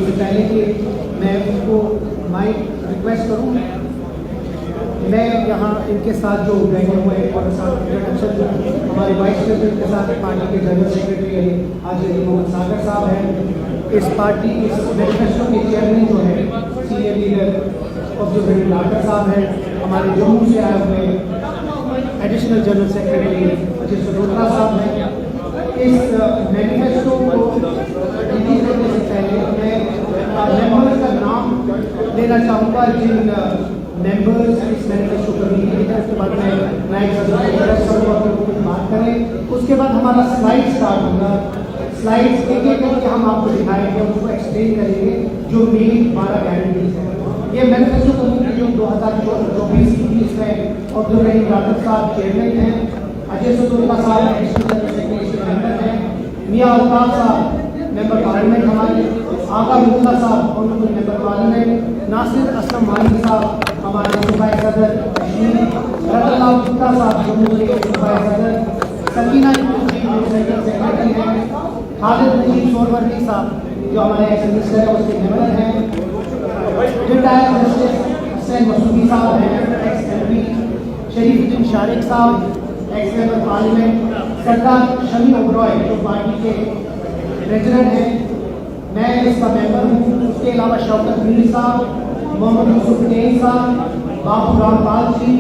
इससे पहले कि मैं उनको माइक रिक्वेस्ट करूं, मैं यहाँ इनके साथ जो बैठे हुए हैं और हमारे वाइस प्रेसिडेंट के साथ पार्टी के जनरल सेक्रेटरी हाजी मोहम्मद सागर साहब हैं। इस पार्टी इस मैनिफेस्टो के चेयरमैन जो है सीनियर लीडर ऑब्जर्वेटरी डॉक्टर साहब हैं। हमारे जम्मू से आए हुए additional general secretary Ajit Sarotra साहब हैं। इस मैनिफेस्टो को रिलीज करने से पहले मैं मेंबर्स का नाम लेना चाहूँगा जिन मेंबर्स इस मैनिफेस्टो को रिलीज किया। उसके बाद में नाइट कुछ बात करें, उसके बाद हमारा स्लाइड स्टार्ट होगा। स्लाइड्स एक एक करके हम आपको दिखाएंगे, उनको एक्सप्लेन करेंगे जो मेन हमारा गारंटीज है। ये मैनिफेस्टो कमेटी जो 2024 की इसमें ऑब्जर्वेटरी डॉक्टर साहब चेयरमैन हैं, अजय सरोत्रा साहब एडिशनल सेक्रेटरी मेंबर हैं, मियां अल्ताफ साहब मेंबर पार्लियामेंट हमारे, Agha Mulla Sahib honourable member parliament, Nasir Aslam Malik Sahib हमारे सूबाई सदर कश्मीर, रतनलाल गुप्ता साहब जम्मू के सूबाई सदर, सकीना सेक्रेटरी हैं, खालिद नजीब सोरवर्दी साहब जो हमारे एक्स मिनिस्टर है उसके मेंबर हैं, रिटायर्ड जस्टिस हुसैन मसूदी साहब हैं एक्स एमपी, शरीफुद्दीन शारिक साहब एक्स मेंबर पार्लियामेंट, सरदार शमी ओबरॉय जो पार्टी के प्रेसिडेंट हैं, मैं इसका मेंबर हूँ। उसके अलावा शौकत मीर साहब, मोहम्मद यूसुफ तेज साहब, बाबू रामपाल जी,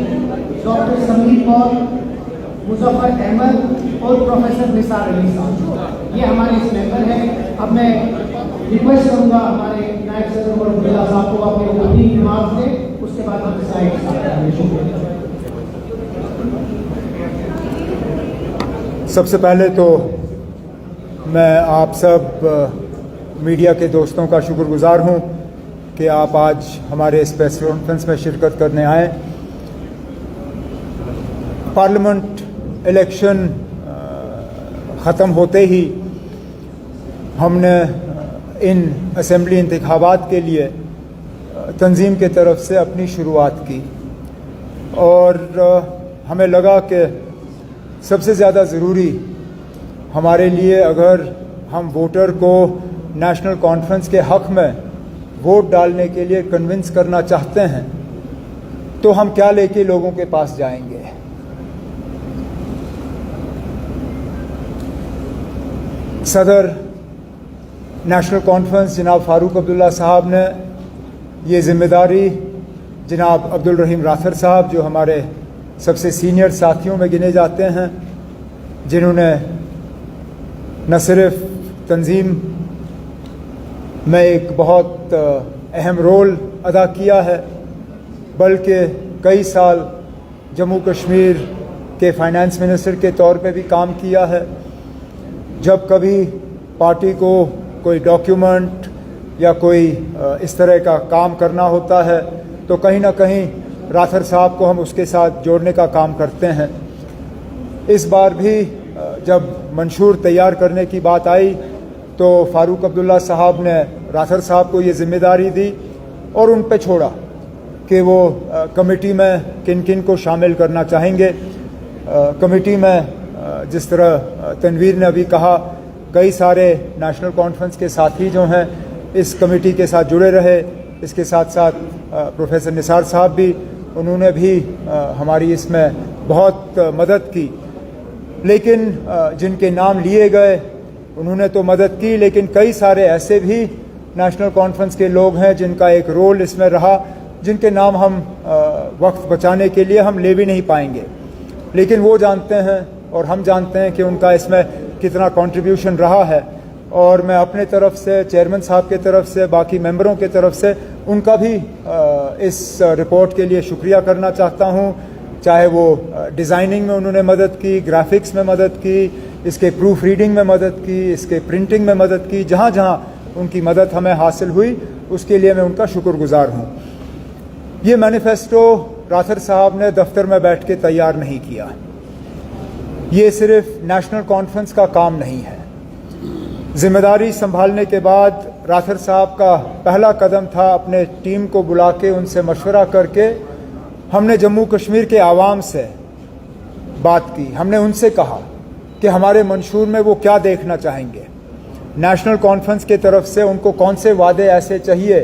डॉक्टर समीर पॉल, मुजफ्फर अहमद और प्रोफेसर निसार अली साहब, ये हमारे इस मेंबर हैं। अब मैं रिक्वेस्ट करूँगा हमारे नायब सदर और बिला साहब को अपने ओपनिंग रिमार्क्स दें, उसके बाद हम डिसाइड करेंगे। सबसे पहले तो मैं आप सब मीडिया के दोस्तों का शुक्रगुजार हूं कि आप आज हमारे इस प्रेस कॉन्फ्रेंस में शिरकत करने आए। पार्लियामेंट इलेक्शन ख़त्म होते ही हमने इन असेंबली इंतखाबात के लिए तंजीम के तरफ से अपनी शुरुआत की और हमें लगा कि सबसे ज़्यादा ज़रूरी हमारे लिए अगर हम वोटर को नेशनल कॉन्फ्रेंस के हक़ में वोट डालने के लिए कन्विंस करना चाहते हैं तो हम क्या लेके लोगों के पास जाएंगे। सदर नेशनल कॉन्फ्रेंस जनाब फ़ारूक अब्दुल्ला साहब ने ये ज़िम्मेदारी जनाब अब्दुल रहीम राथर साहब जो हमारे सबसे सीनियर साथियों में गिने जाते हैं, जिन्होंने न सिर्फ तंजीम में एक बहुत अहम रोल अदा किया है बल्कि कई साल जम्मू कश्मीर के फाइनेंस मिनिस्टर के तौर पे भी काम किया है। जब कभी पार्टी को कोई डॉक्यूमेंट या कोई इस तरह का काम करना होता है तो कहीं ना कहीं राथर साहब को हम उसके साथ जोड़ने का काम करते हैं। इस बार भी जब मंशूर तैयार करने की बात आई तो फ़ारूक अब्दुल्ला साहब ने राथर साहब को ये ज़िम्मेदारी दी और उन पे छोड़ा कि वो कमेटी में किन किन को शामिल करना चाहेंगे। कमेटी में जिस तरह तनवीर ने अभी कहा, कई सारे नेशनल कॉन्फ्रेंस के साथी जो हैं इस कमेटी के साथ जुड़े रहे। इसके साथ साथ प्रोफेसर निसार साहब भी, उन्होंने भी हमारी इसमें बहुत मदद की। लेकिन जिनके नाम लिए गए उन्होंने तो मदद की, लेकिन कई सारे ऐसे भी नेशनल कॉन्फ्रेंस के लोग हैं जिनका एक रोल इसमें रहा, जिनके नाम हम वक्त बचाने के लिए हम ले भी नहीं पाएंगे। लेकिन वो जानते हैं और हम जानते हैं कि उनका इसमें कितना कंट्रीब्यूशन रहा है। और मैं अपने तरफ से, चेयरमैन साहब के तरफ से, बाकी मेंबरों के तरफ से उनका भी इस रिपोर्ट के लिए शुक्रिया करना चाहता हूँ। चाहे वो डिज़ाइनिंग में उन्होंने मदद की, ग्राफिक्स में मदद की, इसके प्रूफ रीडिंग में मदद की, इसके प्रिंटिंग में मदद की, जहाँ जहाँ उनकी मदद हमें हासिल हुई उसके लिए मैं उनका शुक्रगुजार हूँ। ये मैनिफेस्टो राथर साहब ने दफ्तर में बैठ के तैयार नहीं किया। ये सिर्फ नेशनल कॉन्फ्रेंस का काम नहीं है। जिम्मेदारी संभालने के बाद राथर साहब का पहला कदम था अपने टीम को बुला के उनसे मशवरा करके हमने जम्मू कश्मीर के आवाम से बात की। हमने उनसे कहा कि हमारे मंशूर में वो क्या देखना चाहेंगे। नेशनल कॉन्फ्रेंस की तरफ से उनको कौन से वादे ऐसे चाहिए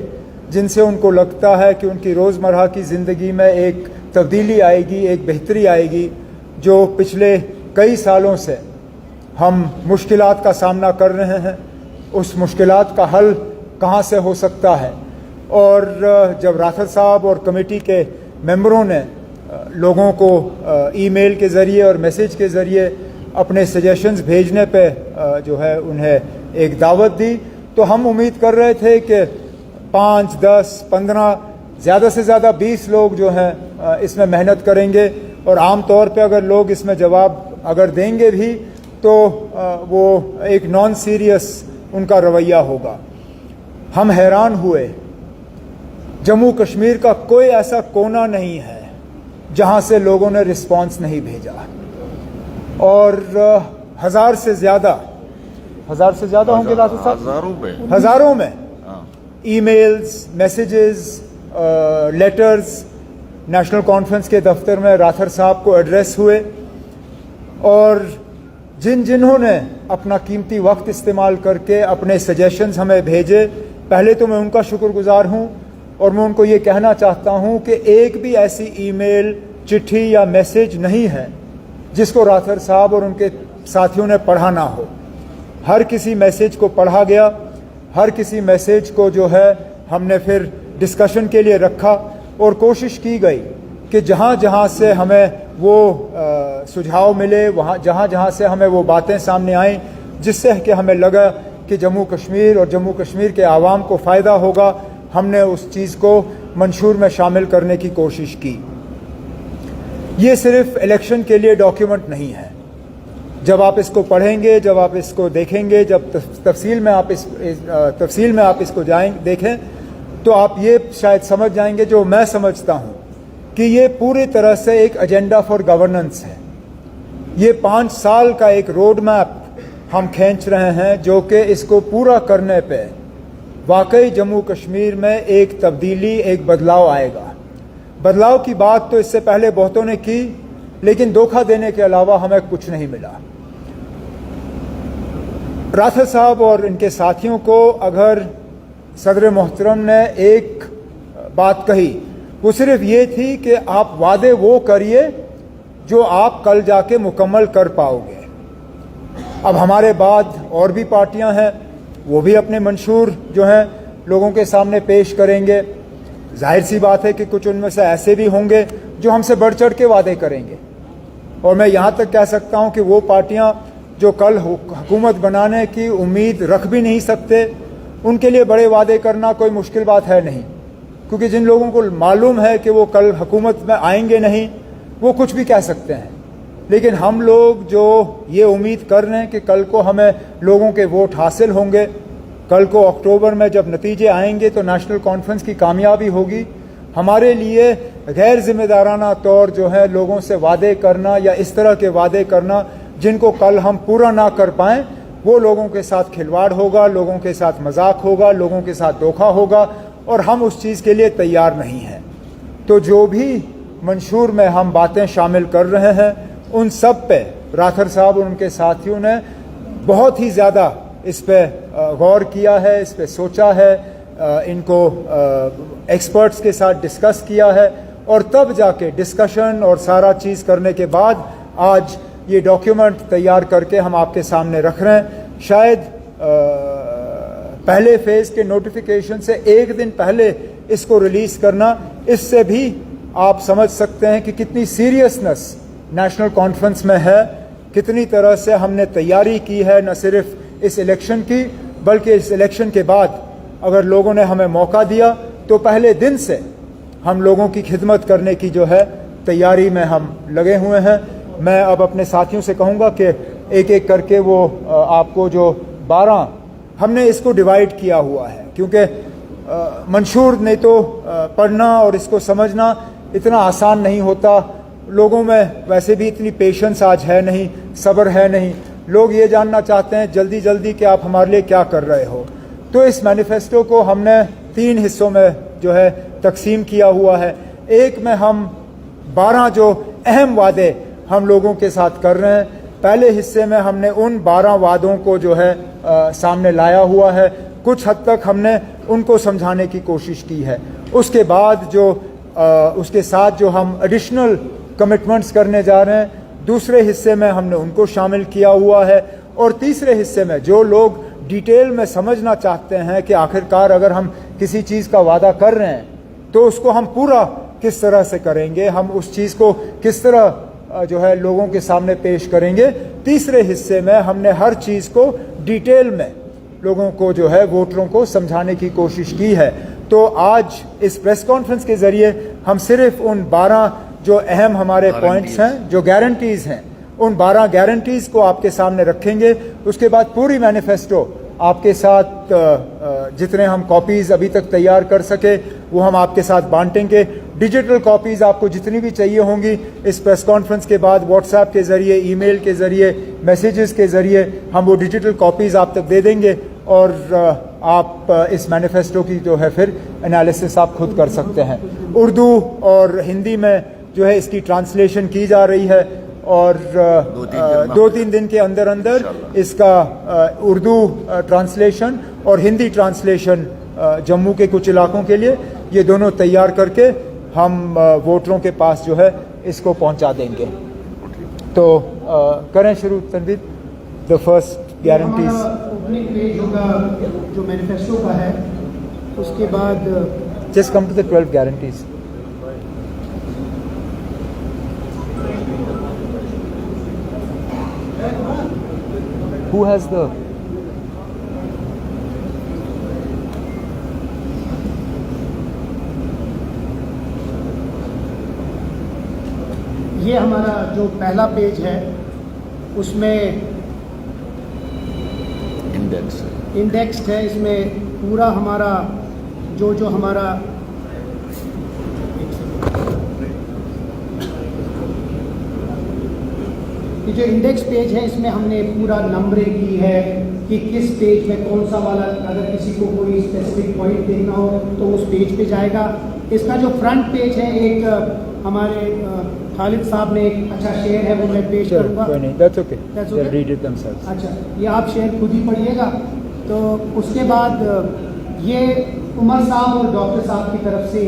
जिनसे उनको लगता है कि उनकी रोज़मर्रा की ज़िंदगी में एक तब्दीली आएगी, एक बेहतरी आएगी। जो पिछले कई सालों से हम मुश्किलात का सामना कर रहे हैं, उस मुश्किलात का हल कहाँ से हो सकता है। और जब राथर साहब और कमेटी के मेंबरों ने लोगों को ईमेल के ज़रिए और मैसेज के ज़रिए अपने सजेशंस भेजने पे जो है उन्हें एक दावत दी, तो हम उम्मीद कर रहे थे कि 5, 10, 15, ज़्यादा से ज़्यादा 20 लोग जो हैं इसमें मेहनत करेंगे। और आम तौर पे अगर लोग इसमें जवाब अगर देंगे भी तो वो एक नॉन सीरियस उनका रवैया होगा। हम हैरान हुए, जम्मू कश्मीर का कोई ऐसा कोना नहीं है जहां से लोगों ने रिस्पांस नहीं भेजा। और हजार से ज़्यादा होंगे राथर साहब, हज़ारों में emails, messages, letters national conference के दफ्तर में राथर साहब को एड्रेस हुए। और जिन्होंने अपना कीमती वक्त इस्तेमाल करके अपने सजेशंस हमें भेजे, पहले तो मैं उनका शुक्रगुजार हूं। और मैं उनको ये कहना चाहता हूं कि एक भी ऐसी ईमेल, चिट्ठी या मैसेज नहीं है जिसको राथर साहब और उनके साथियों ने पढ़ा ना हो। हर किसी मैसेज को पढ़ा गया, हर किसी मैसेज को जो है हमने फिर डिस्कशन के लिए रखा और कोशिश की गई कि जहाँ जहाँ से हमें वो सुझाव मिले, वहाँ जहाँ से हमें वो बातें सामने आईं जिससे कि हमें लगा कि जम्मू कश्मीर और जम्मू कश्मीर के आवाम को फ़ायदा होगा, हमने उस चीज़ को मंशूर में शामिल करने की कोशिश की। ये सिर्फ इलेक्शन के लिए डॉक्यूमेंट नहीं है। जब आप इसको पढ़ेंगे, जब आप इसको देखेंगे, जब तफसील में आप इसको देखें तो आप ये शायद समझ जाएंगे, जो मैं समझता हूँ, कि ये पूरी तरह से एक एजेंडा फॉर गवर्नेंस है। ये 5 साल का एक रोड मैप हम खींच रहे हैं, जो कि इसको पूरा करने पे वाकई जम्मू कश्मीर में एक तब्दीली, एक बदलाव आएगा। बदलाव की बात तो इससे पहले बहुतों ने की, लेकिन धोखा देने के अलावा हमें कुछ नहीं मिला। राथर साहब और इनके साथियों को अगर सदर मोहतरम ने एक बात कही, वो सिर्फ ये थी कि आप वादे वो करिए जो आप कल जाके मुकम्मल कर पाओगे। अब हमारे बाद और भी पार्टियां हैं, वो भी अपने मंशूर जो हैं लोगों के सामने पेश करेंगे। जाहिर सी बात है कि कुछ उनमें से ऐसे भी होंगे जो हमसे बढ़ चढ़ के वादे करेंगे। और मैं यहाँ तक कह सकता हूँ कि वो पार्टियाँ जो कल हुकूमत बनाने की उम्मीद रख भी नहीं सकते, उनके लिए बड़े वादे करना कोई मुश्किल बात है नहीं, क्योंकि जिन लोगों को मालूम है कि वो कल हुकूमत में आएंगे नहीं, वो कुछ भी कह सकते हैं। लेकिन हम लोग जो ये उम्मीद कर रहे हैं कि कल को हमें लोगों के वोट हासिल होंगे, कल को अक्टूबर में जब नतीजे आएंगे तो नेशनल कॉन्फ्रेंस की कामयाबी होगी, हमारे लिए गैर जिम्मेदाराना तौर जो है लोगों से वादे करना या इस तरह के वादे करना जिनको कल हम पूरा ना कर पाएं, वो लोगों के साथ खिलवाड़ होगा, लोगों के साथ मजाक होगा, लोगों के साथ धोखा होगा, और हम उस चीज़ के लिए तैयार नहीं हैं। तो जो भी मंशूर में हम बातें शामिल कर रहे हैं, उन सब पे राथर साहब और उनके साथियों ने बहुत ही ज़्यादा इस पे गौर किया है, इस पे सोचा है, इनको एक्सपर्ट्स के साथ डिस्कस किया है, और तब जाके डिस्कशन और सारा चीज़ करने के बाद आज ये डॉक्यूमेंट तैयार करके हम आपके सामने रख रहे हैं। शायद पहले फेज़ के नोटिफिकेशन से एक दिन पहले इसको रिलीज़ करना, इससे भी आप समझ सकते हैं कि कितनी सीरियसनेस नेशनल कॉन्फ्रेंस में है, कितनी तरह से हमने तैयारी की है, न सिर्फ इस इलेक्शन की बल्कि इस इलेक्शन के बाद अगर लोगों ने हमें मौका दिया तो पहले दिन से हम लोगों की खिदमत करने की जो है तैयारी में हम लगे हुए हैं। मैं अब अपने साथियों से कहूँगा कि एक एक करके वो आपको जो 12 हमने इसको डिवाइड किया हुआ है, क्योंकि मंशूर नहीं तो पढ़ना और इसको समझना इतना आसान नहीं होता। लोगों में वैसे भी इतनी पेशेंस आज है नहीं, सब्र है नहीं। लोग ये जानना चाहते हैं जल्दी जल्दी कि आप हमारे लिए क्या कर रहे हो। तो इस मैनिफेस्टो को हमने 3 हिस्सों में जो है तकसीम किया हुआ है। एक में हम 12 जो अहम वादे हम लोगों के साथ कर रहे हैं, पहले हिस्से में हमने उन 12 वादों को जो है सामने लाया हुआ है। कुछ हद तक हमने उनको समझाने की कोशिश की है। उसके बाद उसके साथ जो हम एडिशनल कमिटमेंट्स करने जा रहे हैं, दूसरे हिस्से में हमने उनको शामिल किया हुआ है। और तीसरे हिस्से में जो लोग डिटेल में समझना चाहते हैं कि आखिरकार अगर हम किसी चीज़ का वादा कर रहे हैं तो उसको हम पूरा किस तरह से करेंगे, हम उस चीज़ को किस तरह जो है लोगों के सामने पेश करेंगे, तीसरे हिस्से में हमने हर चीज़ को डिटेल में लोगों को जो है वोटरों को समझाने की कोशिश की है। तो आज इस प्रेस कॉन्फ्रेंस के ज़रिए हम सिर्फ उन 12 जो अहम हमारे पॉइंट्स हैं, जो गारंटीज़ हैं, उन 12 गारंटीज़ को आपके सामने रखेंगे। उसके बाद पूरी मैनिफेस्टो आपके साथ जितने हम कॉपीज़ अभी तक तैयार कर सके वो हम आपके साथ बांटेंगे। डिजिटल कॉपीज़ आपको जितनी भी चाहिए होंगी इस प्रेस कॉन्फ्रेंस के बाद व्हाट्सएप के ज़रिए, ईमेल के ज़रिए, मैसेजेस के ज़रिए हम वो डिजिटल कॉपीज़ आप तक दे देंगे और आप इस मैनिफेस्टो की जो है फिर एनालिसिस आप खुद कर सकते हैं। उर्दू और हिंदी में जो है इसकी ट्रांसलेशन की जा रही है और 2-3 दिन के अंदर अंदर इसका उर्दू ट्रांसलेशन और हिंदी ट्रांसलेशन जम्मू के कुछ इलाकों के लिए ये दोनों तैयार करके हम वोटरों के पास जो है इसको पहुंचा देंगे। तो करें शुरू Tanveer, the first guarantees. Opening page होगा जो मैनिफेस्टो का है, उसके बाद just come to the 12 guarantees. Who has the ये हमारा जो पहला पेज है उसमें इंडेक्स्ड है। इसमें पूरा हमारा जो हमारा ये जो इंडेक्स पेज है इसमें हमने पूरा नंबरिंग की है कि किस पेज में कौन सा वाला, अगर किसी को कोई स्पेसिफिक पॉइंट देखना हो तो उस पेज पे जाएगा। इसका जो फ्रंट पेज है, एक हमारे खालिद साहब ने एक अच्छा शेयर है वो मैं पेश करूँगा। That's okay. They'll read it themselves. अच्छा, ये आप शेयर खुद ही पढ़िएगा। तो उसके बाद ये उमर साहब और डॉक्टर साहब की तरफ से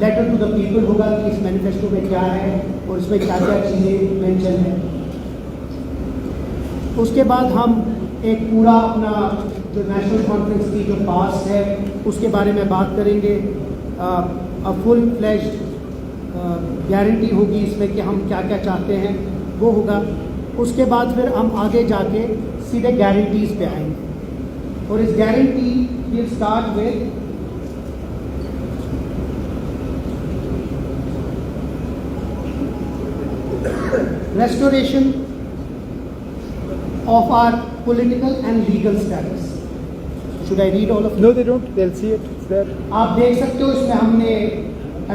लेटर टू द पीपल होगा कि इस मैनिफेस्टो में क्या है और इसमें क्या क्या चीज़ें मेंशन है। उसके बाद हम एक पूरा अपना जो नेशनल कॉन्फ्रेंस की जो पास्ट है उसके बारे में बात करेंगे। फुल फ्लेज्ड गारंटी होगी इसमें कि हम क्या क्या चाहते हैं वो होगा। उसके बाद फिर हम आगे जाके सीधे गारंटीज़ पे आएंगे और इस guarantee will start with restoration of our political and legal status. Should I read all of it? No, they don't. They'll see it. It's there. आप देख सकते हो इसमें हमने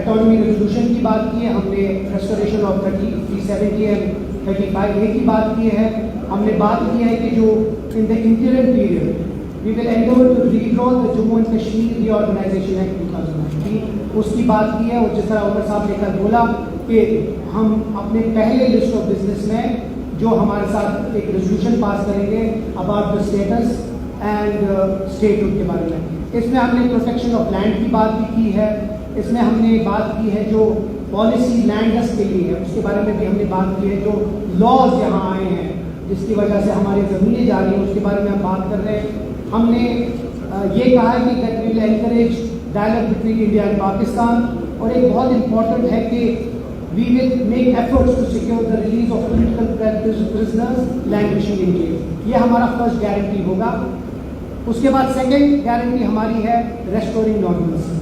ऑटोनॉमी रेजोल्यूशन की बात की है, हमने रेस्टोरेशन ऑफ 3070 एंड 35A की बात की है, हमने बात की है कि जो in the interior period we will endeavour to redraw the Jammu and Kashmir reorganisation act 2019 उसकी बात की है। और जिस तरह उमर साहब ने कल बोला कि हम अपने पहले लिस्ट ऑफ बिजनेस में जो हमारे साथ एक रेजोल्यूशन पास करेंगे about the status and statehood के बारे में। इसमें हमने प्रोटेक्शन ऑफ लैंड की बात भी की है, इसमें हमने बात की है जो पॉलिसी लैंडर्स के लिए है उसके बारे में भी हमने बात की है। जो लॉज यहाँ आए हैं जिसकी वजह से हमारी ज़मीनें जा रही हैं उसके बारे में हम बात कर रहे हैं। हमने ये कहा है कि that will encourage dialogue between India and Pakistan. और एक बहुत इंपॉर्टेंट है कि we will make efforts to secure the release of political prisoners languishing in jail. ये हमारा फर्स्ट गारंटी होगा। उसके बाद सेकंड गारंटी हमारी है रेस्टोरिंग नॉर्मल्सी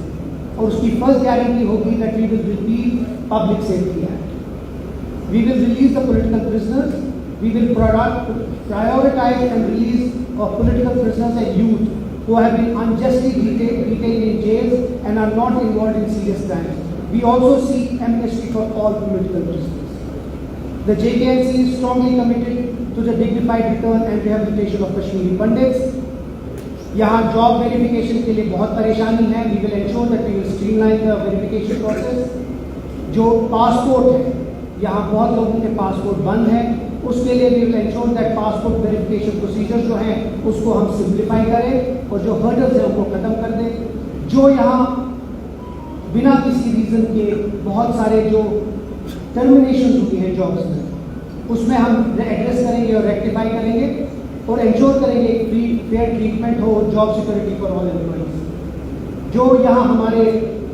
और उसकी फर्स्ट गारंटी होगी that we will repeal Public Safety Act. We will release the political prisoners. We will prioritize and release of political prisoners and youth who have been unjustly detained in jails and are not involved in serious crimes. We also seek amnesty for all political prisoners. The JKNC is strongly committed to the dignified return and rehabilitation of Kashmiri Pandits. यहाँ job verification के लिए बहुत परेशानी है। We will ensure that we will streamline the verification process. जो passport है, यहाँ बहुत लोगों के पासपोर्ट बंद है, उसके लिए we will ensure that passport verification procedure जो हैं उसको हम सिंप्लीफाई करें और जो हर्डल्स हैं उनको ख़त्म कर दें। जो यहाँ बिना किसी रीज़न के बहुत सारे जो टर्मिनेशन हुई हैं जॉब्स में, उसमें हम एड्रेस करेंगे और रेक्टिफाई करेंगे और इंश्योर करेंगे फ्री फेयर ट्रीटमेंट हो, job security for all employees. जो यहाँ हमारे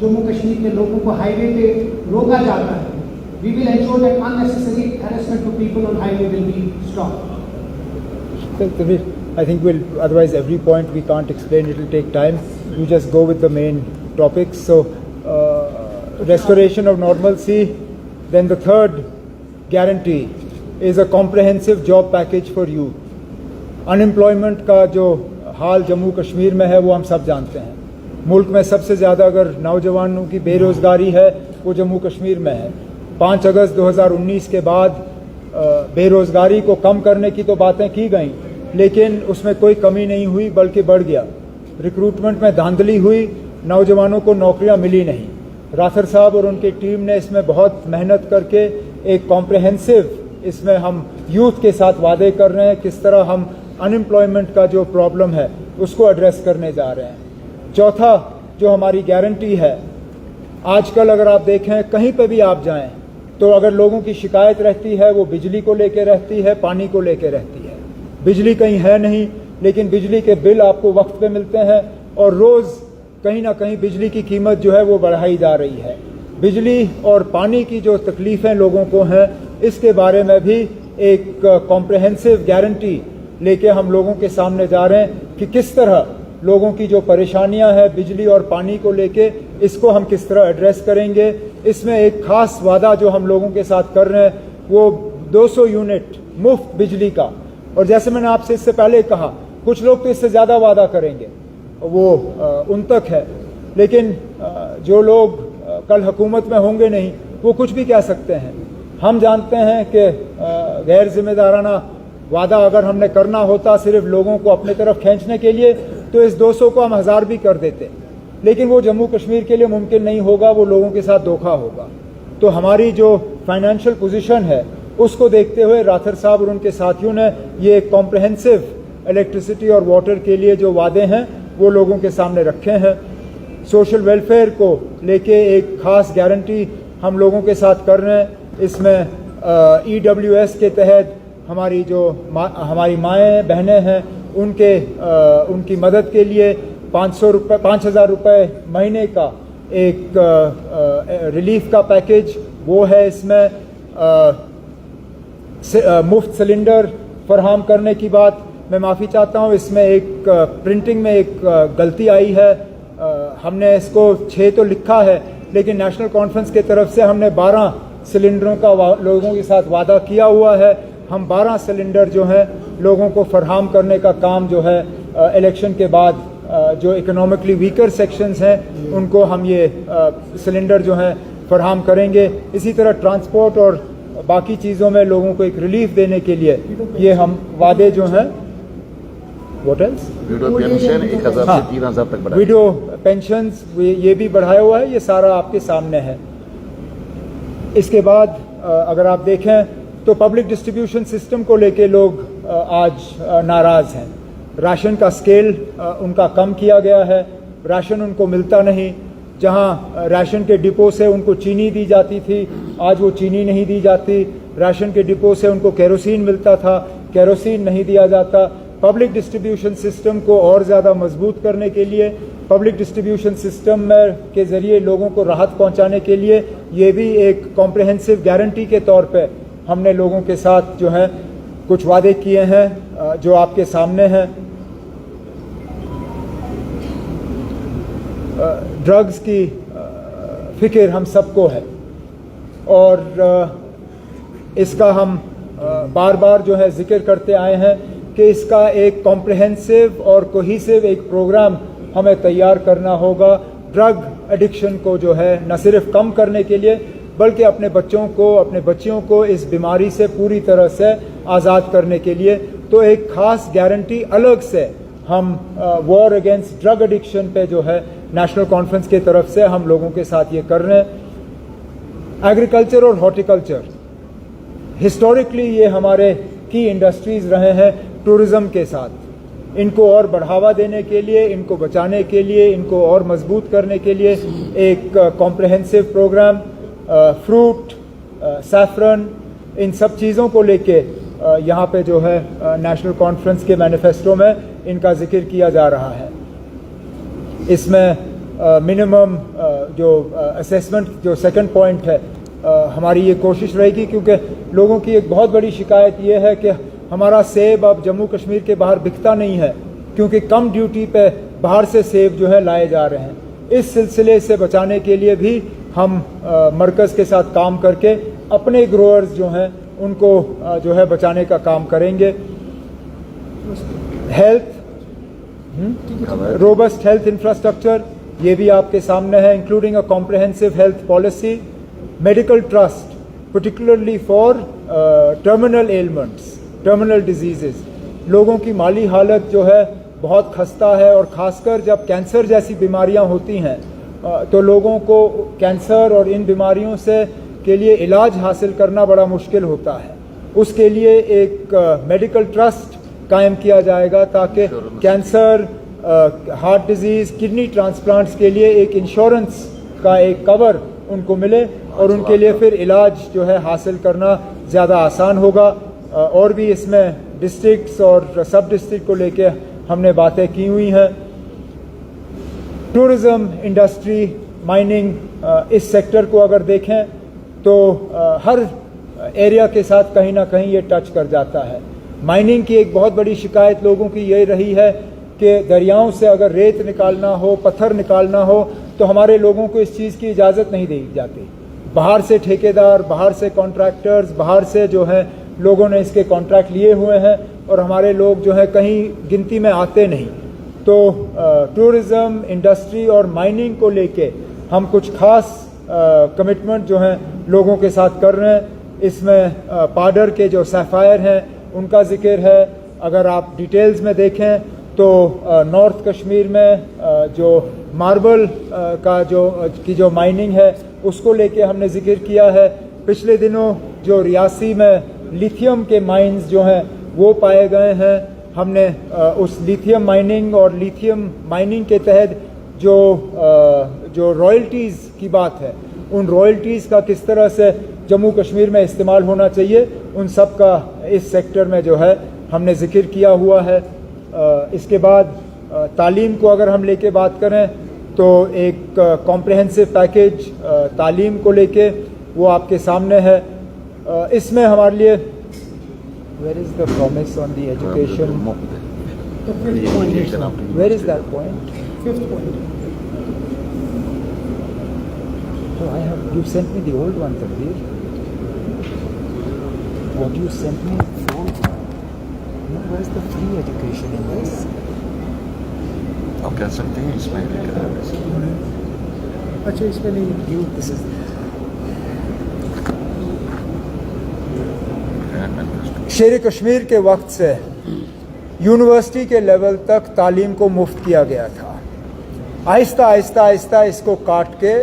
जम्मू कश्मीर के लोगों को हाईवे पे रोका जाता है, we will ensure that unnecessary harassment to people on highway will be stopped. I think we'll, otherwise every point we can't explain, it will take time. You just go with the main topics. So, restoration of normalcy. Then the third guarantee is a comprehensive job package for you. Unemployment का जो हाल जम्मू कश्मीर में है वो हम सब जानते हैं। मुल्क में सबसे ज़्यादा अगर नौजवानों की बेरोज़गारी है वो जम्मू कश्मीर में है। 5 अगस्त 2019 के बाद बेरोज़गारी को कम करने की तो बातें की गई, लेकिन उसमें कोई कमी नहीं हुई बल्कि बढ़ गया। रिक्रूटमेंट में धांधली हुई, नौजवानों को नौकरियां मिली नहीं। राथर साहब और उनकी टीम ने इसमें बहुत मेहनत करके एक कॉम्प्रहेंसिव, इसमें हम यूथ के साथ वादे कर रहे हैं किस तरह हम अनएम्प्लॉयमेंट का जो प्रॉब्लम है उसको एड्रेस करने जा रहे हैं। चौथा जो हमारी गारंटी है, आजकल अगर आप देखें कहीं पे भी आप जाएं तो अगर लोगों की शिकायत रहती है वो बिजली को लेके रहती है, पानी को लेके रहती है। बिजली कहीं है नहीं, लेकिन बिजली के बिल आपको वक्त पे मिलते हैं और रोज़ कहीं ना कहीं बिजली की कीमत जो है वो बढ़ाई जा रही है। बिजली और पानी की जो तकलीफ़ें लोगों को हैं, इसके बारे में भी एक कॉम्प्रहेंसिव गारंटी लेके हम लोगों के सामने जा रहे हैं कि किस तरह लोगों की जो परेशानियां हैं बिजली और पानी को लेके, इसको हम किस तरह एड्रेस करेंगे। इसमें एक खास वादा जो हम लोगों के साथ कर रहे हैं वो 200 यूनिट मुफ्त बिजली का, और जैसे मैंने आपसे इससे पहले कहा कुछ लोग तो इससे ज़्यादा वादा करेंगे, वो उन तक है, लेकिन जो लोग कल हुकूमत में होंगे नहीं वो कुछ भी कह सकते हैं। हम जानते हैं कि गैर जिम्मेदाराना वादा अगर हमने करना होता सिर्फ लोगों को अपने तरफ खींचने के लिए तो इस 200 को हम 1000 भी कर देते, लेकिन वो जम्मू कश्मीर के लिए मुमकिन नहीं होगा, वो लोगों के साथ धोखा होगा। तो हमारी जो फाइनेंशियल पोजीशन है उसको देखते हुए राथर साहब और उनके साथियों ने ये कॉम्प्रहेंसिव इलेक्ट्रिसिटी और वाटर के लिए जो वादे हैं वो लोगों के सामने रखे हैं। सोशल वेलफेयर को लेके एक खास गारंटी हम लोगों के साथ कर रहे हैं। इसमें EWS के तहत हमारी जो हमारी माएँ बहनें हैं उनकी मदद के लिए 5,000 रुपये महीने का एक रिलीफ का पैकेज वो है। इसमें मुफ्त सिलेंडर फराहम करने की बात मैं माफ़ी चाहता हूँ, इसमें एक प्रिंटिंग में एक गलती आई है। हमने इसको 6 तो लिखा है, लेकिन नेशनल कॉन्फ्रेंस की तरफ से हमने 12 सिलेंडरों का लोगों के साथ वादा किया हुआ है। हम 12 सिलेंडर जो हैं लोगों को फराहम करने का काम जो है इलेक्शन के बाद जो इकोनॉमिकली वीकर सेक्शंस हैं उनको हम ये सिलेंडर जो हैं फराहम करेंगे। इसी तरह ट्रांसपोर्ट और बाकी चीज़ों में लोगों को एक रिलीफ देने के लिए ये हम वादे जो हैं। What else? विडो पेंशन 1000 से 3000 तक बढ़ाया। विडो पेंशन ये भी बढ़ाया हुआ है, ये सारा आपके सामने है। इसके बाद अगर आप देखें तो पब्लिक डिस्ट्रीब्यूशन सिस्टम को लेके लोग आज नाराज़ हैं। राशन का स्केल उनका कम किया गया है, राशन उनको मिलता नहीं। जहां राशन के डिपो से उनको चीनी दी जाती थी, आज वो चीनी नहीं दी जाती। राशन के डिपो से उनको केरोसिन मिलता था, केरोसिन नहीं दिया जाता। पब्लिक डिस्ट्रीब्यूशन सिस्टम को और ज़्यादा मजबूत करने के लिए, पब्लिक डिस्ट्रीब्यूशन सिस्टम में के ज़रिए लोगों को राहत पहुंचाने के लिए ये भी एक कॉम्प्रहेंसिव गारंटी के तौर पे हमने लोगों के साथ जो है कुछ वादे किए हैं जो आपके सामने हैं। ड्रग्स की फिक्र हम सबको है और इसका हम बार बार जो है जिक्र करते आए हैं कि इसका एक कॉम्प्रहेंसिव और कोहिसिव एक प्रोग्राम हमें तैयार करना होगा ड्रग एडिक्शन को जो है न सिर्फ कम करने के लिए बल्कि अपने बच्चों को, अपने बच्चियों को इस बीमारी से पूरी तरह से आज़ाद करने के लिए। तो एक ख़ास गारंटी अलग से हम वॉर अगेंस्ट ड्रग एडिक्शन पे जो है नेशनल कॉन्फ्रेंस की तरफ से हम लोगों के साथ ये कर रहे हैं। एग्रीकल्चर और हॉर्टिकल्चर, हिस्टोरिकली ये हमारे की इंडस्ट्रीज़ रहे हैं टूरिज़्म के साथ। इनको और बढ़ावा देने के लिए, इनको बचाने के लिए, इनको और मजबूत करने के लिए एक कॉम्प्रहेंसिव प्रोग्राम फ्रूट, सैफरन, इन सब चीज़ों को लेके यहाँ पे जो है नेशनल कॉन्फ्रेंस के मैनिफेस्टो में इनका जिक्र किया जा रहा है। इसमें मिनिमम जो असेसमेंट जो सेकंड पॉइंट है, हमारी ये कोशिश रहेगी, क्योंकि लोगों की एक बहुत बड़ी शिकायत ये है कि हमारा सेब अब जम्मू कश्मीर के बाहर बिकता नहीं है, क्योंकि कम ड्यूटी पे बाहर से सेब जो है लाए जा रहे हैं। इस सिलसिले से बचाने के लिए भी हम मरकज़ के साथ काम करके अपने ग्रोअर्स जो हैं उनको जो है बचाने का काम करेंगे। हेल्थ, रोबस्ट हेल्थ इंफ्रास्ट्रक्चर, ये भी आपके सामने है, including a comprehensive health policy, medical trust particularly for terminal elements, terminal diseases. लोगों की माली हालत जो है बहुत खस्ता है, और ख़ासकर जब कैंसर जैसी बीमारियां होती हैं तो लोगों को कैंसर और इन बीमारियों से के लिए इलाज हासिल करना बड़ा मुश्किल होता है। उसके लिए एक मेडिकल ट्रस्ट कायम किया जाएगा ताकि cancer, heart disease, kidney transplants के लिए एक इंश्योरेंस का एक कवर उनको मिले, और उनके लिए फिर इलाज जो है हासिल करना ज़्यादा आसान होगा। और भी इसमें डिस्ट्रिक्ट्स और सब डिस्ट्रिक्ट को लेके हमने बातें की हुई हैं। टूरिज़्म, इंडस्ट्री, माइनिंग, इस सेक्टर को अगर देखें तो हर एरिया के साथ कहीं ना कहीं ये टच कर जाता है। माइनिंग की एक बहुत बड़ी शिकायत लोगों की ये रही है कि दरियाओं से अगर रेत निकालना हो, पत्थर निकालना हो, तो हमारे लोगों को इस चीज़ की इजाज़त नहीं दी जाती। बाहर से ठेकेदार, बाहर से कॉन्ट्रैक्टर्स, बाहर से जो है लोगों ने इसके कॉन्ट्रैक्ट लिए हुए हैं, और हमारे लोग जो है कहीं गिनती में आते नहीं। तो टूरिज़्म, इंडस्ट्री और माइनिंग को लेके हम कुछ खास कमिटमेंट जो हैं लोगों के साथ कर रहे हैं। इसमें पाडर के जो सैफायर हैं उनका जिक्र है। अगर आप डिटेल्स में देखें तो नॉर्थ कश्मीर में जो मार्बल का जो माइनिंग है उसको लेके हमने जिक्र किया है। पिछले दिनों जो रियासी में लिथियम के माइंस जो हैं वो पाए गए हैं। हमने उस लिथियम माइनिंग और लिथियम माइनिंग के तहत जो रॉयल्टीज़ की बात है, उन रॉयल्टीज़ का किस तरह से जम्मू कश्मीर में इस्तेमाल होना चाहिए, उन सब का इस सेक्टर में जो है हमने जिक्र किया हुआ है। इसके बाद तालीम को अगर हम लेके बात करें तो एक कॉम्प्रहेंसिव पैकेज तालीम को लेके वो आपके सामने है। इसमें हमारे लिए where is the promise on the education, where is that point? Fifth point. Oh, you sent me the old one, Tanveer. What you sent me, the old one. No, where's the free education in this? आप कह सकते हैं इसमें अच्छा, इसमें नहीं है। You, this is. शेर कश्मीर के वक्त से यूनिवर्सिटी के लेवल तक तालीम को मुफ्त किया गया था। आहिस्ता आहिस्ता आहिस्ता इसको काट के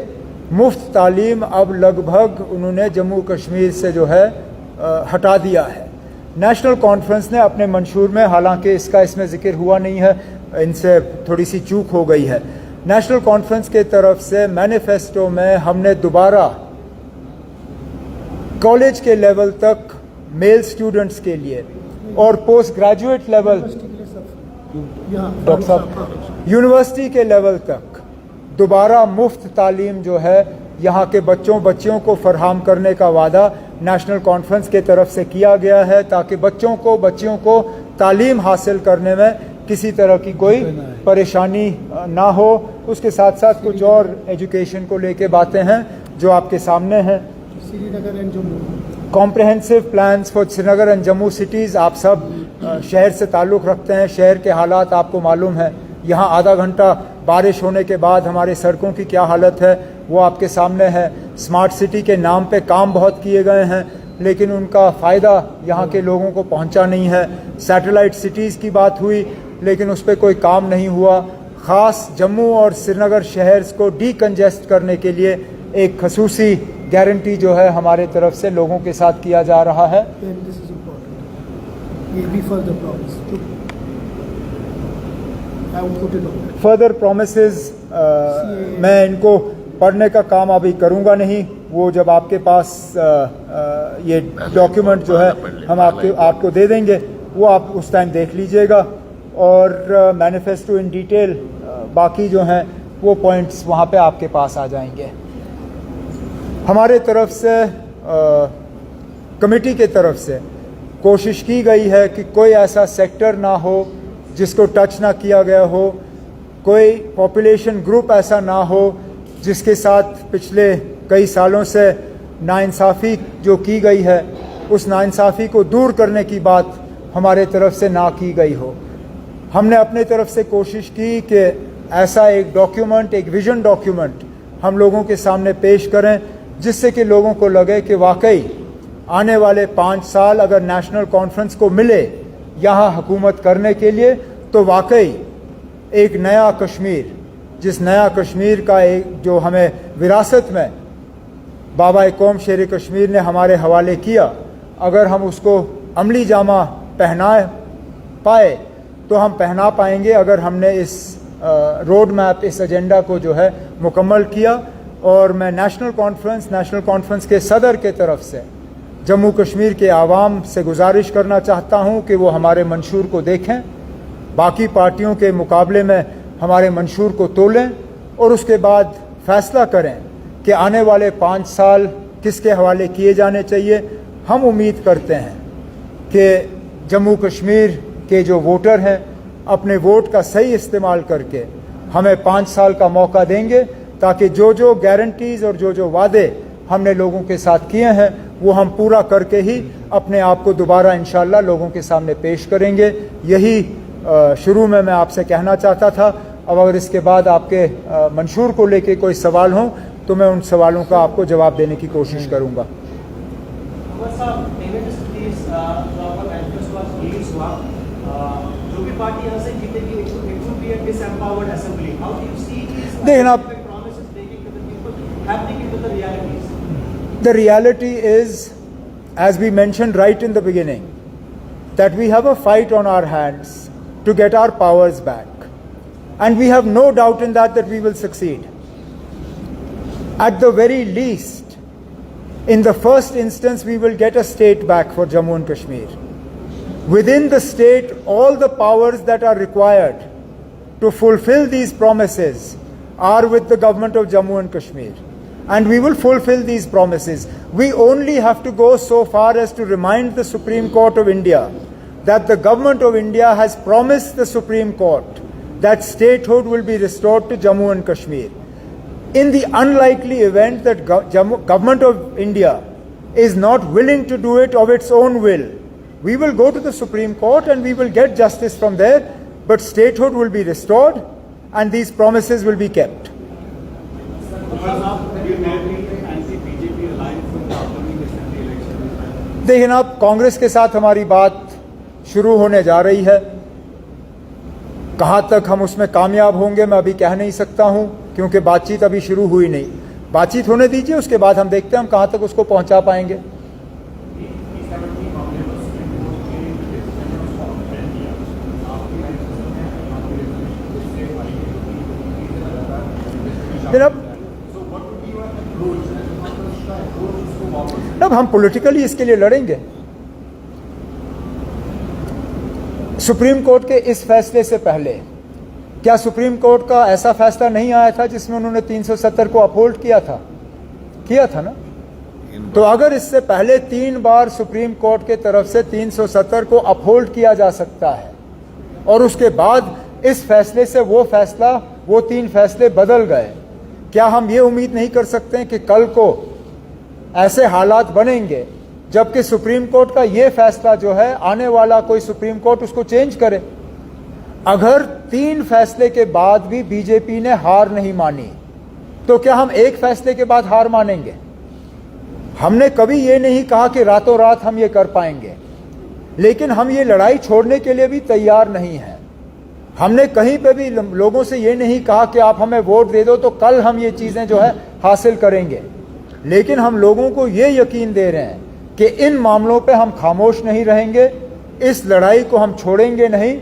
मुफ्त तालीम अब लगभग उन्होंने जम्मू कश्मीर से जो है हटा दिया है। नेशनल कॉन्फ्रेंस ने अपने मंशूर में, हालांकि इसका इसमें जिक्र हुआ नहीं है, इनसे थोड़ी सी चूक हो गई है, नेशनल कॉन्फ्रेंस के तरफ से मैनिफेस्टो में हमने दोबारा कॉलेज के लेवल तक मेल स्टूडेंट्स के लिए और पोस्ट ग्रेजुएट लेवल, डॉक्टर साहब, यूनिवर्सिटी के लेवल तक दोबारा मुफ्त तालीम जो है यहाँ के बच्चियों को फरहम करने का वादा नेशनल कॉन्फ्रेंस के तरफ से किया गया है, ताकि बच्चियों को तालीम हासिल करने में किसी तरह की कोई परेशानी ना हो। उसके साथ साथ कुछ और एजुकेशन को लेके बातें हैं जो आपके सामने हैं। Srinagar and Jammu comprehensive plans for Srinagar and Jammu cities. आप सब शहर से ताल्लुक़ रखते हैं, शहर के हालात आपको मालूम है। यहाँ आधा घंटा बारिश होने के बाद हमारे सड़कों की क्या हालत है वो आपके सामने है। स्मार्ट सिटी के नाम पे काम बहुत किए गए हैं, लेकिन उनका फ़ायदा यहाँ के लोगों को पहुँचा नहीं है। सैटेलाइट सिटीज़ की बात हुई, लेकिन उस पर कोई काम नहीं हुआ। ख़ास जम्मू और श्रीनगर शहर्स को डीकंजेस्ट करने के लिए एक खसूसी गारंटी जो है हमारे तरफ से लोगों के साथ किया जा रहा है। And this is important. We'll be further promise. I will put it on that. Further promises मैं इनको पढ़ने का काम अभी करूंगा नहीं, वो जब आपके पास ये डॉक्यूमेंट जो है हम आपको दे देंगे, वो आप उस टाइम देख लीजिएगा। और मैनिफेस्टो इन डिटेल बाकी जो हैं वो पॉइंट्स वहाँ पे आपके पास आ जाएंगे। हमारे तरफ से कमेटी के तरफ से कोशिश की गई है कि कोई ऐसा सेक्टर ना हो जिसको टच ना किया गया हो, कोई पॉपुलेशन ग्रुप ऐसा ना हो जिसके साथ पिछले कई सालों से नाइंसाफ़ी जो की गई है, उस नाइंसाफ़ी को दूर करने की बात हमारे तरफ से ना की गई हो। हमने अपने तरफ से कोशिश की कि ऐसा एक डॉक्यूमेंट, एक विजन डॉक्यूमेंट हम लोगों के सामने पेश करें जिससे कि लोगों को लगे कि वाकई आने वाले 5 साल अगर नेशनल कॉन्फ्रेंस को मिले यहाँ हुकूमत करने के लिए, तो वाकई एक नया कश्मीर, जिस नया कश्मीर का एक जो हमें विरासत में बाबा कौम शेर कश्मीर ने हमारे हवाले किया, अगर हम उसको अमली जामा पहना पाए तो हम पहना पाएंगे अगर हमने इस रोड मैप, इस एजेंडा को जो है मुकम्मल किया। और मैं नेशनल कॉन्फ्रेंस के सदर के तरफ से जम्मू कश्मीर के आवाम से गुजारिश करना चाहता हूं कि वो हमारे मंशूर को देखें, बाकी पार्टियों के मुकाबले में हमारे मंशूर को तोलें और उसके बाद फैसला करें कि आने वाले 5 साल किसके हवाले किए जाने चाहिए। हम उम्मीद करते हैं कि जम्मू कश्मीर के जो वोटर हैं अपने वोट का सही इस्तेमाल करके हमें 5 साल का मौका देंगे, ताकि जो जो गारंटीज़ और जो जो वादे हमने लोगों के साथ किए हैं वो हम पूरा करके ही अपने आप को दोबारा इंशाअल्लाह लोगों के सामने पेश करेंगे। यही शुरू में मैं आपसे कहना चाहता था। अब अगर इसके बाद आपके मंशूर को लेके कोई सवाल हो तो मैं उन सवालों का आपको जवाब देने की कोशिश करूँगा। जो भी पार्टी यहाँ से जीतेगी, it would be a disempowered assembly. How do you see these promises making to the people happening into the realities? The reality is, as we mentioned right in the beginning, that we have a fight on our hands to get our powers back. And we have no doubt in that we will succeed. At the very least, in the first instance, we will get a state back for Jammu and Kashmir. Within the state, all the powers that are required to fulfill these promises are with the government of Jammu and Kashmir. And we will fulfill these promises. We only have to go so far as to remind the Supreme Court of India that the government of India has promised the Supreme Court that statehood will be restored to Jammu and Kashmir. In the unlikely event that government of India is not willing to do it of its own will, we will go to the Supreme Court and we will get justice from there, but statehood will be restored and these promises will be kept. देखिए ना, कांग्रेस के साथ हमारी बात शुरू होने जा रही है। कहाँ तक हम उसमें कामयाब होंगे मैं अभी कह नहीं सकता हूँ, क्योंकि बातचीत अभी शुरू हुई नहीं। बातचीत होने दीजिए, उसके बाद हम देखते हैं हम कहाँ तक उसको पहुँचा पाएंगे। अब हम पॉलिटिकली इसके लिए लड़ेंगे। सुप्रीम कोर्ट के इस फैसले से पहले क्या सुप्रीम कोर्ट का ऐसा फैसला नहीं आया था जिसमें उन्होंने 370 को अपहोल्ड किया था ना? तो अगर इससे पहले 3 बार सुप्रीम कोर्ट के तरफ से 370 को अपहोल्ड किया जा सकता है और उसके बाद इस फैसले से वो 3 फैसले बदल गए, क्या हम ये उम्मीद नहीं कर सकते हैं कि कल को ऐसे हालात बनेंगे जबकि सुप्रीम कोर्ट का ये फैसला जो है आने वाला कोई सुप्रीम कोर्ट उसको चेंज करे? अगर 3 फैसले के बाद भी बीजेपी ने हार नहीं मानी तो क्या हम एक फैसले के बाद हार मानेंगे? हमने कभी ये नहीं कहा कि रातों रात हम ये कर पाएंगे, लेकिन हम ये लड़ाई छोड़ने के लिए भी तैयार नहीं हैं। हमने कहीं पे भी लोगों से ये नहीं कहा कि आप हमें वोट दे दो तो कल हम ये चीजें जो है हासिल करेंगे। लेकिन हम लोगों को ये यकीन दे रहे हैं कि इन मामलों पे हम खामोश नहीं रहेंगे, इस लड़ाई को हम छोड़ेंगे नहीं।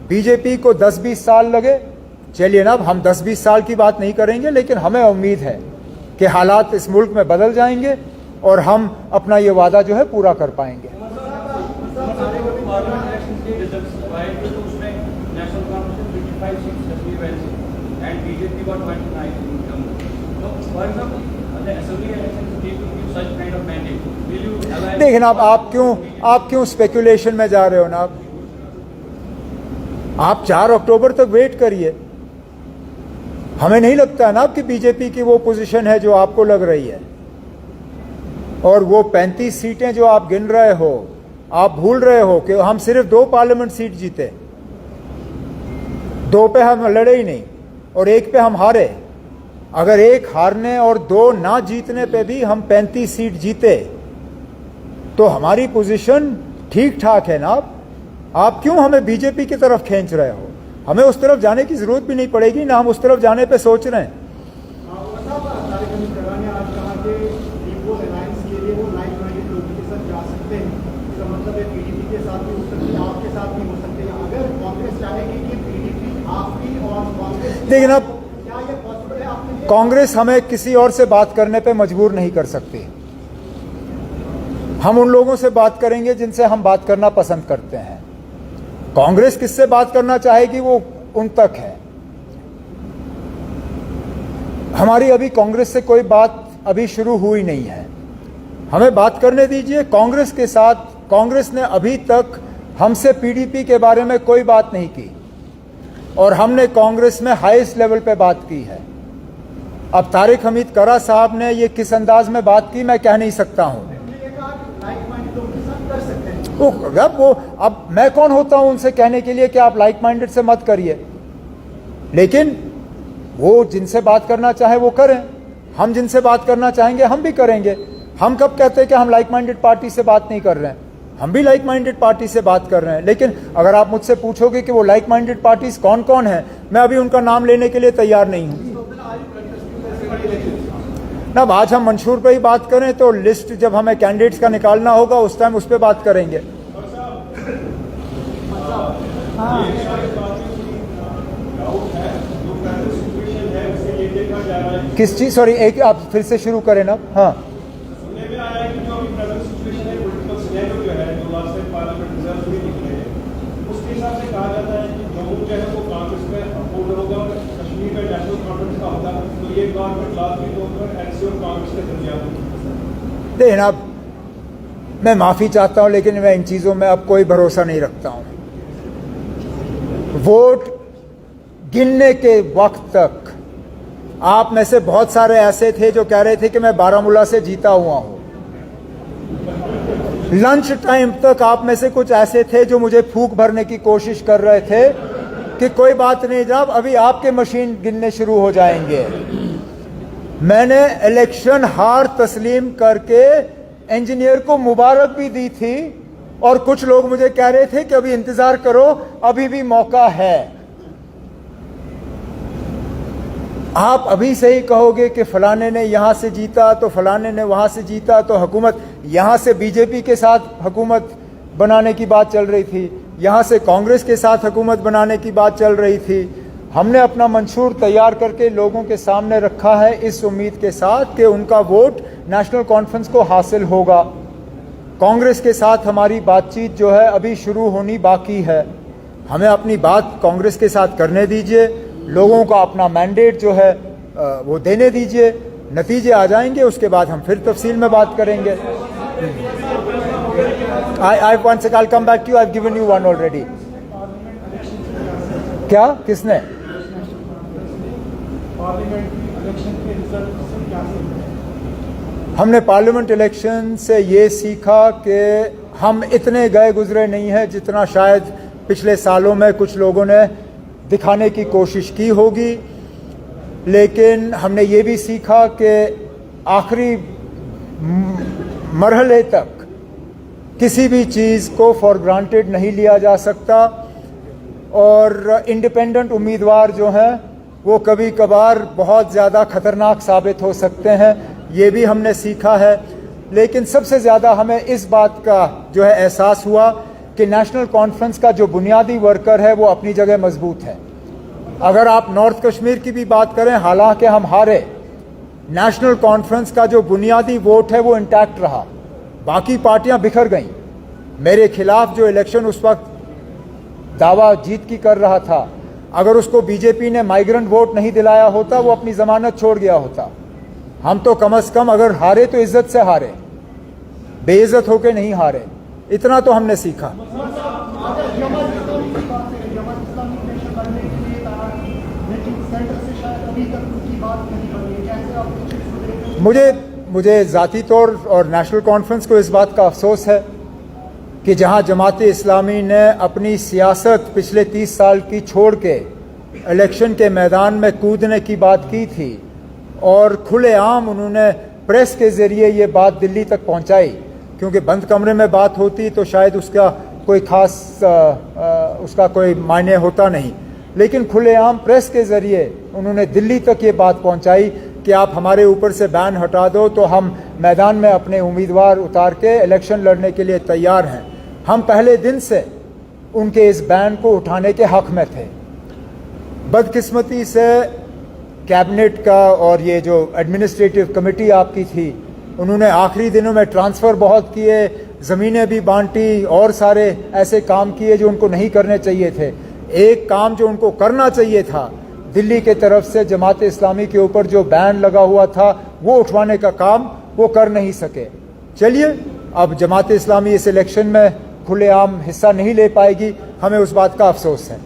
बीजेपी को 10-20 साल लगे, चलिए ना, हम 10-20 साल की बात नहीं करेंगे, लेकिन हमें उम्मीद है कि हालात इस मुल्क में बदल जाएंगे और हम अपना ये वादा जो है पूरा कर पाएंगे। देखिए ना, आप क्यों स्पेकुलेशन में जा रहे हो ना? आप 4 अक्टूबर तक वेट करिए। हमें नहीं लगता ना कि बीजेपी की वो पोजीशन है जो आपको लग रही है, और वो 35 सीटें जो आप गिन रहे हो, आप भूल रहे हो कि हम सिर्फ 2 पार्लियामेंट सीट जीते, 2 पे हम लड़े ही नहीं और 1 पे हम हारे। अगर 1 हारने और 2 ना जीतने पे भी हम 35 सीट जीते तो हमारी पोजीशन ठीक ठाक है ना। आप क्यों हमें बीजेपी की तरफ खींच रहे हो? हमें उस तरफ जाने की जरूरत भी नहीं पड़ेगी, ना हम उस तरफ जाने पे सोच रहे हैं। लेकिन अब कांग्रेस हमें किसी और से बात करने पे मजबूर नहीं कर सकती। हम उन लोगों से बात करेंगे जिनसे हम बात करना पसंद करते हैं। कांग्रेस किससे बात करना चाहेगी वो उन तक है। हमारी अभी कांग्रेस से कोई बात अभी शुरू हुई नहीं है, हमें बात करने दीजिए कांग्रेस के साथ। कांग्रेस ने अभी तक हमसे पीडीपी के बारे में कोई बात नहीं की और हमने कांग्रेस में हाईएस्ट लेवल पे बात की है। अब तारिक हमीद करा साहब ने ये किस अंदाज में बात की मैं कह नहीं सकता हूं। अब मैं कौन होता हूं उनसे कहने के लिए कि आप लाइक माइंडेड से मत करिए, लेकिन वो जिनसे बात करना चाहे वो करें, हम जिनसे बात करना चाहेंगे हम भी करेंगे। हम कब कहते हैं कि हम लाइक माइंडेड पार्टी से बात नहीं कर रहे हैं? हम भी लाइक माइंडेड पार्टी से बात कर रहे हैं। लेकिन अगर आप मुझसे पूछोगे कि वो लाइक माइंडेड पार्टीज कौन कौन है, मैं अभी उनका नाम लेने के लिए तैयार नहीं हूं। अब आज हम मंशूर पे ही बात करें तो लिस्ट जब हमें कैंडिडेट्स का निकालना होगा उस टाइम उस पर बात करेंगे। किस चीज? सॉरी, एक आप फिर से शुरू करें ना। हाँ, देखिए अब मैं माफी चाहता हूं लेकिन मैं इन चीजों में अब कोई भरोसा नहीं रखता हूं। वोट गिनने के वक्त तक आप में से बहुत सारे ऐसे थे जो कह रहे थे कि मैं बारामूला से जीता हुआ हूं। लंच टाइम तक आप में से कुछ ऐसे थे जो मुझे फूंक भरने की कोशिश कर रहे थे कि कोई बात नहीं जनाब, अभी आपके मशीन गिनने शुरू हो जाएंगे। मैंने इलेक्शन हार तस्लीम करके इंजीनियर को मुबारक भी दी थी और कुछ लोग मुझे कह रहे थे कि अभी इंतजार करो, अभी भी मौका है। आप अभी से ही कहोगे कि फलाने ने यहां से जीता तो फलाने ने वहां से जीता, तो हुकूमत यहां से बीजेपी के साथ हुकूमत बनाने की बात चल रही थी, यहां से कांग्रेस के साथ हुकूमत बनाने की बात चल रही थी। हमने अपना मंशूर तैयार करके लोगों के सामने रखा है इस उम्मीद के साथ कि उनका वोट नेशनल कॉन्फ्रेंस को हासिल होगा। कांग्रेस के साथ हमारी बातचीत जो है अभी शुरू होनी बाकी है। हमें अपनी बात कांग्रेस के साथ करने दीजिए, लोगों का अपना मैंडेट जो है वो देने दीजिए, नतीजे आ जाएंगे, उसके बाद हम फिर तफसील में बात करेंगे। I once again I'll come back to you. I've given you one already. क्या? किसने? हमने पार्लियामेंट इलेक्शन से ये सीखा कि हम इतने गए गुजरे नहीं हैं जितना शायद पिछले सालों में कुछ लोगों ने दिखाने की कोशिश की होगी, लेकिन हमने ये भी सीखा कि आखिरी मरहले तक किसी भी चीज़ को फॉर ग्रांटेड नहीं लिया जा सकता और इंडिपेंडेंट उम्मीदवार जो हैं वो कभी कभार बहुत ज़्यादा खतरनाक साबित हो सकते हैं। ये भी हमने सीखा है। लेकिन सबसे ज़्यादा हमें इस बात का जो है एहसास हुआ कि नेशनल कॉन्फ्रेंस का जो बुनियादी वर्कर है वो अपनी जगह मजबूत है। अगर आप नॉर्थ कश्मीर की भी बात करें, हालांकि हम हारे, नेशनल कॉन्फ्रेंस का जो बुनियादी वोट है वो इंटैक्ट रहा। बाकी पार्टियां बिखर गईं। मेरे खिलाफ जो इलेक्शन उस वक्त दावा जीत की कर रहा था, अगर उसको बीजेपी ने माइग्रेंट वोट नहीं दिलाया होता वो अपनी जमानत छोड़ गया होता। हम तो कम से कम अगर हारे तो इज्जत से हारे, बेइज्जत होके नहीं हारे। इतना तो हमने सीखा। मुझे ज़ाती तौर और नेशनल कॉन्फ्रेंस को इस बात का अफसोस है कि जहां जमात इस्लामी ने अपनी सियासत पिछले 30 साल की छोड़ के इलेक्शन के मैदान में कूदने की बात की थी और खुलेआम उन्होंने प्रेस के ज़रिए ये बात दिल्ली तक पहुंचाई, क्योंकि बंद कमरे में बात होती तो शायद उसका कोई ख़ास उसका कोई मायने होता नहीं, लेकिन खुलेआम प्रेस के ज़रिए उन्होंने दिल्ली तक ये बात पहुंचाई कि आप हमारे ऊपर से बैन हटा दो तो हम मैदान में अपने उम्मीदवार उतार के इलेक्शन लड़ने के लिए तैयार हैं। हम पहले दिन से उनके इस बैन को उठाने के हक़ में थे। बदकिस्मती से कैबिनेट का और ये जो एडमिनिस्ट्रेटिव कमेटी आपकी थी, उन्होंने आखिरी दिनों में ट्रांसफ़र बहुत किए, ज़मीनें भी बांटी और सारे ऐसे काम किए जो उनको नहीं करने चाहिए थे। एक काम जो उनको करना चाहिए था, दिल्ली के तरफ से जमात इस्लामी के ऊपर जो बैन लगा हुआ था वो उठवाने का काम वो कर नहीं सके। चलिए, अब जमात इस्लामी इस इलेक्शन में खुलेआम हिस्सा नहीं ले पाएगी, हमें उस बात का अफसोस है।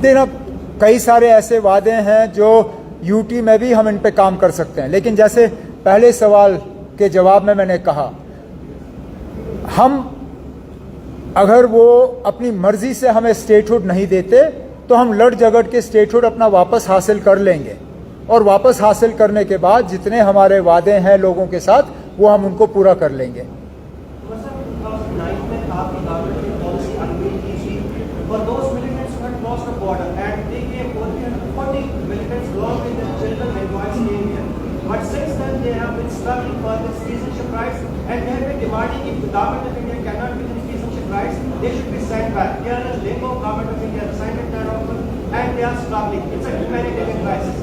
देखना, कई सारे ऐसे वादे हैं जो यूटी में भी हम इन पे काम कर सकते हैं, लेकिन जैसे पहले सवाल के जवाब में मैंने कहा, हम अगर वो अपनी मर्जी से हमें स्टेटहुड नहीं देते तो हम लड़ झगड़ के स्टेटहुड अपना वापस हासिल कर लेंगे, और वापस हासिल करने के बाद जितने हमारे वादे हैं लोगों के साथ वो हम उनको पूरा कर लेंगे। But since then they have been struggling for the citizenship rights, and they have been demanding if the government of India cannot give them citizenship rights, they should be sent back. They are in a limbo. Government of India has signed that offer, and they are struggling. It's a humanitarian crisis.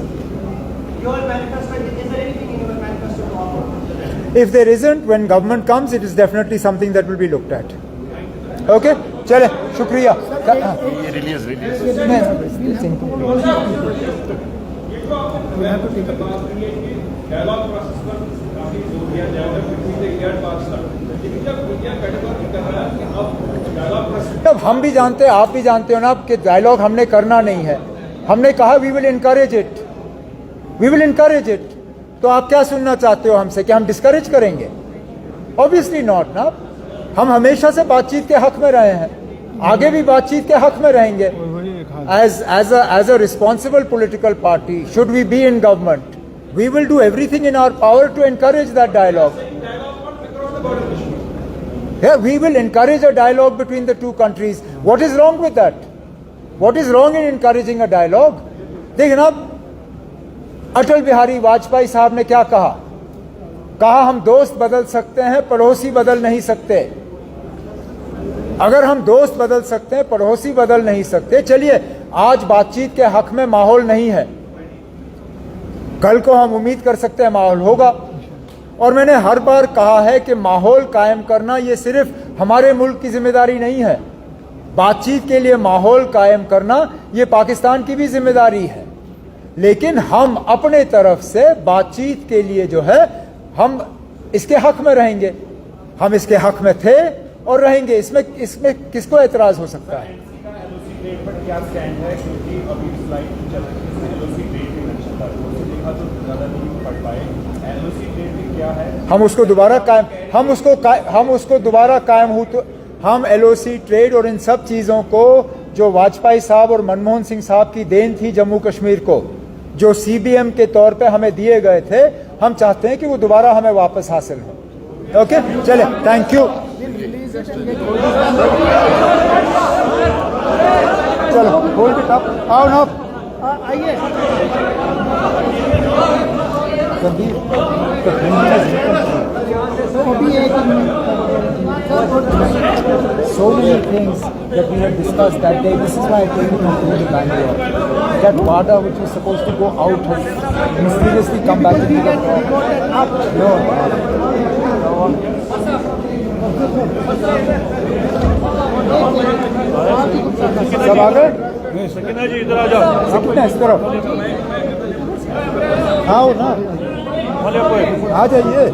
Your manifesto, is there anything in your manifesto to offer? If there isn't, when government comes, it is definitely something that will be looked at. Okay? चले, शुक्रिया। Release. Dialogue process पर काफी जोर दिया जाएगा क्योंकि India Pakistan, लेकिन जब इंडिया कैटेगरी कर रहा है कि अब डायलॉग प्रोसेस, तब हम भी जानते हैं, आप भी जानते हो ना कि डायलॉग हमने करना नहीं है। हमने कहा वी विल इनकरेज इट। तो आप क्या सुनना चाहते हो हमसे कि हम डिस्करेज करेंगे? ऑब्वियसली नॉट ना। हम हमेशा से बातचीत के हक में रहे हैं, आगे भी बातचीत के हक में रहेंगे। As a responsible political party, should we be in government, we will do everything in our power to encourage that dialogue. Yeah, we will encourage a dialogue between the two countries. What is wrong with that? What is wrong in encouraging a dialogue? देखिए ना, अटल बिहारी वाजपेयी साहब ने क्या कहा हम दोस्त बदल सकते हैं, पड़ोसी बदल नहीं सकते। अगर हम दोस्त बदल सकते हैं, पड़ोसी बदल नहीं सकते, चलिए आज बातचीत के हक में माहौल नहीं है, कल को हम उम्मीद कर सकते हैं माहौल होगा। और मैंने हर बार कहा है कि माहौल कायम करना ये सिर्फ हमारे मुल्क की जिम्मेदारी नहीं है, बातचीत के लिए माहौल कायम करना ये पाकिस्तान की भी जिम्मेदारी है। लेकिन हम अपने तरफ से बातचीत के लिए जो है हम इसके हक में रहेंगे, हम इसके हक में थे और रहेंगे। इसमें किसको एतराज हो सकता है? हम उसको दोबारा कायम हो तो हम LOC ट्रेड और इन सब चीज़ों को जो वाजपेयी साहब और मनमोहन सिंह साहब की देन थी जम्मू कश्मीर को, जो CBM के तौर पे हमें दिए गए थे, हम चाहते हैं कि वो दोबारा हमें वापस हासिल हो। ओके, चले, थैंक यू। चलो, होल्ड इट अप, आओ ना आइए। So many things that we had discussed that day. This is why I came to Bangalore. That WADA, which was supposed to go out, has mysteriously come back into the No. सब आ गए? सकीना जी इधर आ जाओ। सकीना इस तरफ आओ ना, आ जाइए।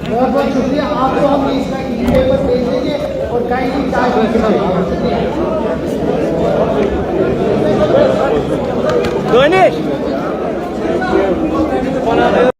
बहुत बहुत शुक्रिया आपको। हम इसका पेपर भेज देंगे और काइंडली चार्ज गणेश